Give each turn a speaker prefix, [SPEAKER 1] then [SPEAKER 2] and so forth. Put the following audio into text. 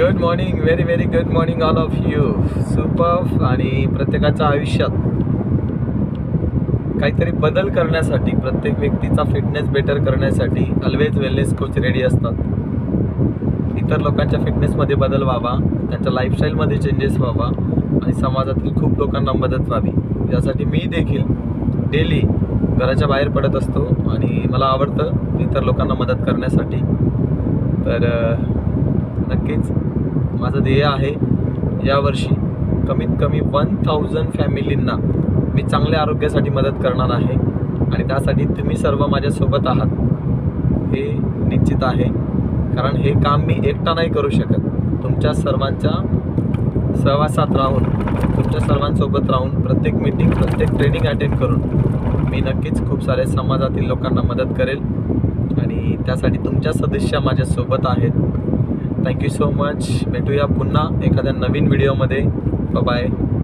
[SPEAKER 1] Good morning, very very good morning all of you. Super. आणि प्रत्येकाच्या आयुष्यात काहीतरी बदल करण्यासाठी, प्रत्येक व्यक्तीचा फिटनेस बेटर करण्यासाठी ऑलवेज वेलनेस कोच रेडी असतात. इतर लोकांच्या फिटनेसमध्ये बदल व्हावा, त्यांच्या लाईफस्टाईलमध्ये चेंजेस व्हावा आणि समाजातील खूप लोकांना मदत व्हावी, यासाठी मी देखील डेली घराच्या बाहेर पडत असतो आणि मला आवडतं इतर लोकांना मदत करण्यासाठी. तर नक्कीच माझं ध्येय आहे यावर्षी कमीत कमी 1000 फॅमिलींना मी चांगल्या आरोग्यासाठी मदत करणार आहे आणि त्यासाठी तुम्ही सर्व माझ्यासोबत आहात हे निश्चित आहे. कारण हे काम मी एकटा नाही करू शकत. तुमच्या सर्वांच्या सहवासात राहून, तुमच्या सर्वांसोबत राहून, प्रत्येक मीटिंग, प्रत्येक ट्रेनिंग अटेंड करून मी नक्कीच खूप साऱ्या समाजातील लोकांना मदत करेल आणि त्यासाठी तुमच्या सदस्य माझ्यासोबत आहेत. Thank you so much. भेटूया पुन्हा एखाद्या नवीन व्हिडिओमध्ये. बाय.